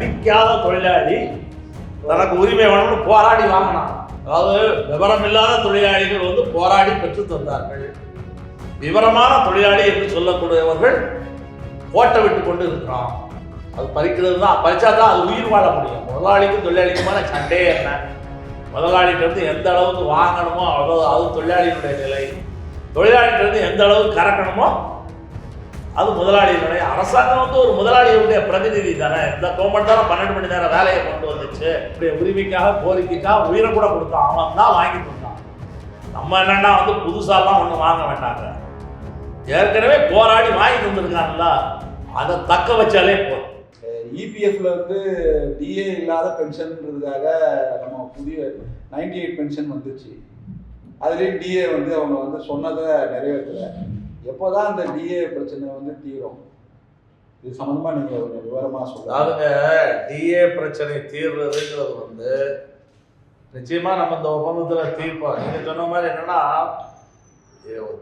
படிக்காத தொழிலாளி தனக்கு உரிமை வேணும்னு போராடி வாங்கினான். அதாவது விவரம் இல்லாத தொழிலாளிகள் வந்து போராடி பெற்று தந்தார்கள். விவரமான தொழிலாளி என்று சொல்லக்கூடியவர்கள் கோட்டை விட்டு கொண்டு இருக்கிறான். அது பறிக்கிறது தான், பறிச்சா தான் அது உயிர் வாழ முடியும். முதலாளிக்கும் தொழிலாளிக்குமான சண்டையே என்ன? முதலாளிகிட்ட எந்த அளவுக்கு வாங்கணுமோ அவ்வளோ அது தொழிலாளியினுடைய நிலை, தொழிலாளிகிட்ட எந்த அளவுக்கு கறக்கணுமோ அது முதலாளியினுடைய. அரசாங்கம் வந்து ஒரு முதலாளியுடைய பிரதிநிதி தானே. இந்த கவர்மெண்ட் தானே 12 மணி நேரம் வேலையை கொண்டு வந்துச்சு. இப்படி உரிமைக்காக கோரிக்கைக்காக உயிரை கூட கொடுத்தான். அவன் தான் வாங்கி கொடுத்தான். நம்ம என்னன்னா வந்து புதுசாலாம் ஒன்றும் வாங்க வேண்டாங்க. ஏற்கனவே போராடி வாங்கி தந்துருக்காங்கல்ல, அதை தக்க வச்சாலே போதும். இபிஎஃப்ல வந்து டிஏ இல்லாத பென்ஷன்ன்றதுக்காக நம்ம புதிய 98 பென்ஷன் வந்துச்சு. அதுலேயும் டிஏ வந்து அவங்க வந்து சொன்னதை நிறைவேற்றலை. எப்போதான் அந்த டிஏ பிரச்சனை வந்து தீரும்? இது சம்மந்தமாக நீங்கள் கொஞ்சம் விவரமாக சொல்லுங்கள். அதாவதுங்க, டிஏ பிரச்சனை தீர்றதுங்கிறது வந்து நிச்சயமாக நம்ம இந்த ஒப்பந்தத்தில் தீர்ப்போம். நீங்கள் சொன்ன மாதிரி என்னென்னா,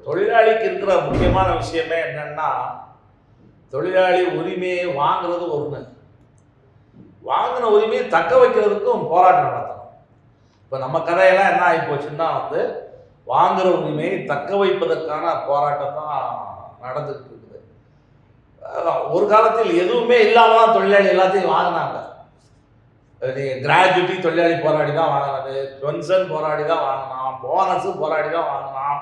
தொழிலாளிக்கு இருக்கிற முக்கியமான விஷயமே என்னென்னா, தொழிலாளி உரிமையை வாங்குறது ஒன்று, வாங்கின உரிமையை தக்க வைக்கிறதுக்கும் போராட்டம் நடத்தணும். இப்போ நம்ம கதையெல்லாம் என்ன ஆகி போச்சுன்னா வந்து வாங்குகிற உரிமையை தக்க வைப்பதற்கான போராட்டம் தான் நடந்துட்டு இருக்குது. ஒரு காலத்தில் எதுவுமே இல்லாமல் தான் தொழிலாளி எல்லாத்தையும் வாங்கினாங்க. நீங்கள் கிராஜுவிட்டி தொழிலாளி போராடி தான் வாங்கினது, பென்ஷன் போராடி தான் வாங்கினான், போனஸு போராடி தான் வாங்கினான்.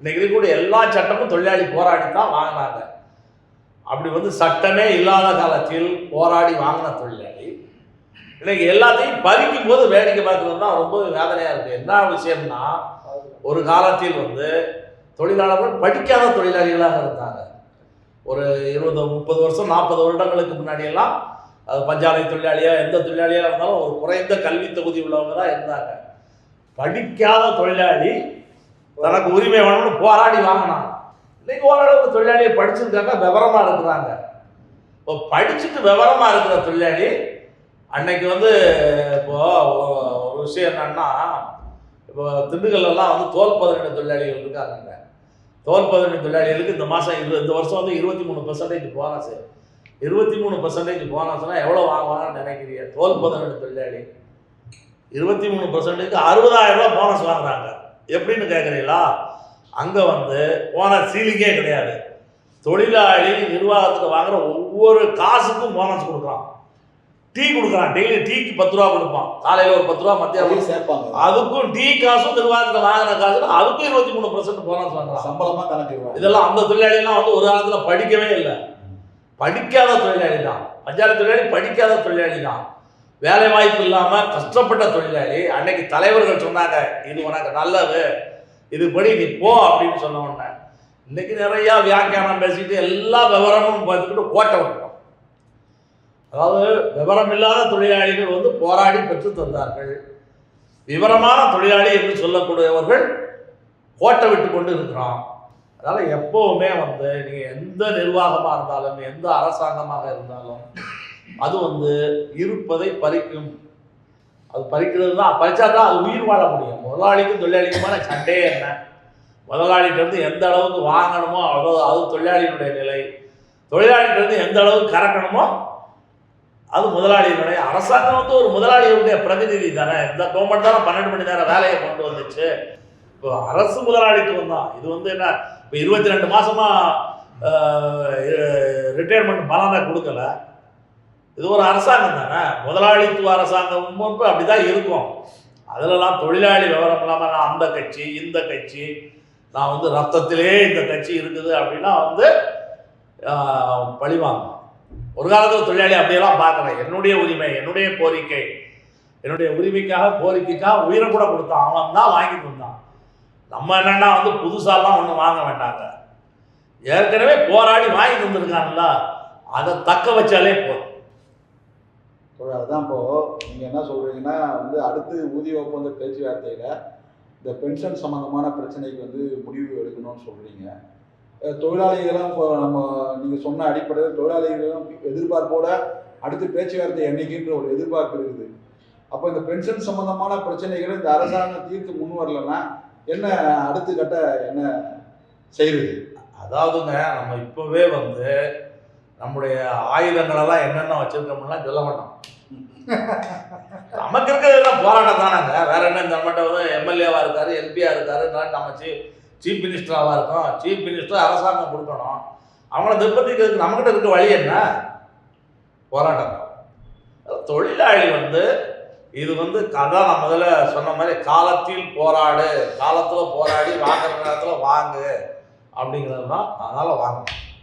இன்னைக்கு இருக்கக்கூடிய எல்லா சட்டமும் தொழிலாளி போராடி தான் வாங்கினாங்க. அப்படி வந்து சட்டமே இல்லாத காலத்தில் போராடி வாங்கின தொழிலாளி இன்னைக்கு எல்லாத்தையும் பறிக்கும் போது வேடிக்கை பார்க்கறது தான் ரொம்ப வேதனையாக இருக்குது. என்ன விஷயம்னா, ஒரு காலத்தில் வந்து தொழிலாளர்கள் படிக்காத தொழிலாளிகளாக இருந்தாங்க. ஒரு 20, 30 வருஷம் 40 வருடங்களுக்கு முன்னாடியெல்லாம் அது பஞ்சாலை தொழிலாளியாக எந்த தொழிலாளியாக இருந்தாலும் ஒரு குறைந்த கல்வி தொகுதி உள்ளவங்க தான் இருந்தாங்க. படிக்காத தொழிலாளி தனக்கு உரிமை வேணும்னு போராடி வாங்கினான். இன்னைக்கு ஓரளவுக்கு தொழிலாளியை படிச்சிருக்காங்க, விவரமாக இருக்கிறாங்க. இப்போ படிச்சுட்டு விவரமாக இருக்கிற தொழிலாளி அன்னைக்கு வந்து இப்போது ஒரு விஷயம் என்னன்னா, இப்போ திண்டுக்கல்லாம் வந்து தோல் பதனிட தொழிலாளிகள் இருக்காங்க. தோல் பதனிட தொழிலாளிகளுக்கு இந்த மாதம் இந்த வருஷம் வந்து 23% போனஸ். 23% போனஸ்னா எவ்வளோ வாங்குவாங்கன்னு நினைக்கிறீங்க? தோல் பதனிட தொழிலாளி 23%க்கு 60,000 ரூபா போனஸ் வாங்குறாங்க. எப்படின்னு கேட்குறீங்களா? அங்கே வந்து போனஸ் சீலிங்கே கிடையாது. தொழிலாளி நிர்வாகத்துக்கு வாங்குற ஒவ்வொரு காசுக்கும் போனஸ் கொடுக்குறான். டீ கொடுக்குறான், டெய்லி டீக்கு 10 ரூபா கொடுப்பான். காலையில் ஒரு 10 ரூபா, மத்தியானம் சேர்ப்பாங்க. அதுக்கும் டீ காசும் நிர்வாகத்தில் வாங்கின காசுனா அதுக்கும் 23% போனஸ் வாங்குறான். சம்பளமாக கணக்கு. இதெல்லாம் அந்த தொழிலாளிலாம் வந்து ஒரு காலத்தில் படிக்கவே இல்லை. படிக்காத தொழிலாளி தான். பஞ்சாலை தொழிலாளி படிக்காத தொழிலாளி தான். வேலை வாய்ப்பு இல்லாமல் கஷ்டப்பட்ட தொழிலாளி. அன்னைக்கு தலைவர்கள் சொன்னாங்க, இது உனக்கு நல்லது, இதுபடி நீ போ அப்படின்னு சொன்ன உடனே இன்னைக்கு நிறையா வியாக்கியானம் பேசிட்டு எல்லா விவரமும் பார்த்துக்கிட்டு கோட்டை விட்டோம். அதாவது விவரம் இல்லாத தொழிலாளிகள் வந்து போராடி பெற்று தந்தார்கள். விவரமான தொழிலாளி என்று சொல்லக்கூடியவர்கள் கோட்டை விட்டு கொண்டு இருக்கிறான். அதனால் எப்போவுமே வந்து நீங்கள் எந்த நிர்வாகமாக இருந்தாலும் எந்த அரசாங்கமாக இருந்தாலும் அது வந்து இருப்பதை பறிக்கும். அது பறிக்கிறது தான், பறிச்சா தான் அது உயிர் வாழ முடியும். முதலாளிக்கும் தொழிலாளிக்குமான சண்டையே என்ன? முதலாளிகிட்ட எந்த அளவுக்கு வாங்கணுமோ அவ்வளோ அது தொழிலாளியினுடைய நிலை, தொழிலாளிகிட்ட எந்த அளவுக்கு கறக்கணுமோ அது முதலாளியினுடைய. அரசாங்கம் வந்து ஒரு முதலாளியுடைய பிரதிநிதி தானே. இந்த கவர்மெண்ட் தானே 12 மணி நேரம் வேலையை கொண்டு வந்துச்சு. இப்போ அரசு முதலாளித்துவம் தான். இது வந்து என்ன, இப்போ 22 மாதமாக ரிட்டையர்மெண்ட் பலனை கொடுக்கல. இது ஒரு அரசாங்கம் தானே, முதலாளித்துவ அரசாங்கம் அப்படி தான் இருக்கும். அதிலலாம் தொழிலாளி விவரம் இல்லாமல் நான் அந்த கட்சி இந்த கட்சி, நான் வந்து ரத்தத்திலே இந்த கட்சி இருக்குது அப்படின்னா வந்து பழிவாங்க. ஒரு காலத்தில் தொழிலாளி அப்படியெல்லாம் பார்க்கல. என்னுடைய உரிமை, என்னுடைய கோரிக்கை, என்னுடைய உரிமைக்காக கோரிக்கைக்காக உயிரை கூட கொடுத்தான். அவன் தான் வாங்கி கொடுத்தான். நம்ம என்னென்னா வந்து புதுசாலாம் ஒன்றும் வாங்க வேண்டாங்க. ஏற்கனவே போராடி வாங்கி தந்துருக்காங்கல்ல, அதை தக்க வச்சாலே போதும். அதுதான் இப்போது நீங்கள் என்ன சொல்கிறீங்கன்னா வந்து அடுத்து ஊதிய ஒப்பந்த பேச்சுவார்த்தையில் இந்த பென்ஷன் சம்மந்தமான பிரச்சனைக்கு வந்து முடிவு எடுக்கணும்னு சொல்கிறீங்க. தொழிலாளிகளும் இப்போ நம்ம நீங்கள் சொன்ன அடிப்படையில் தொழிலாளிகளும் எதிர்பார்ப்போட அடுத்து பேச்சுவார்த்தை என்னைக்குன்ற ஒரு எதிர்பார்ப்பு இருக்குது. அப்போ இந்த பென்ஷன் சம்மந்தமான பிரச்சனைகளை இந்த அரசாங்கம் தீர்த்து முன் வரலன்னா என்ன அடுத்த கட்ட என்ன செய்யுது? அதாவதுங்க, நம்ம இப்போவே வந்து நம்முடைய ஆயுதங்களெல்லாம் என்னென்ன வச்சுருக்கோம்லாம் சொல்ல மாட்டோம். நமக்கு இருக்கிறது போராட்டம் தானாங்க. வேற என்ன, நம்மகிட்ட வந்து எம்எல்ஏவா இருக்காரு, எம்பியா இருக்காரு, நம்ம சீஃப் மினிஸ்டராவா இருக்கோம். சீஃப் மினிஸ்டர் அரசாங்கம் கொடுக்கணும். அவங்கள நிர்பந்திக்கிறதுக்கு நம்மகிட்ட இருக்க வழி என்ன? போராட்டம் தான். தொழிலாளி வந்து இது வந்து அதான் நான் முதல்ல சொன்ன மாதிரி காலத்தில் போராடு, காலத்தில் போராடி வாங்குற நேரத்தில் வாங்கு அப்படிங்கிறது தான். அதனால வாங்க.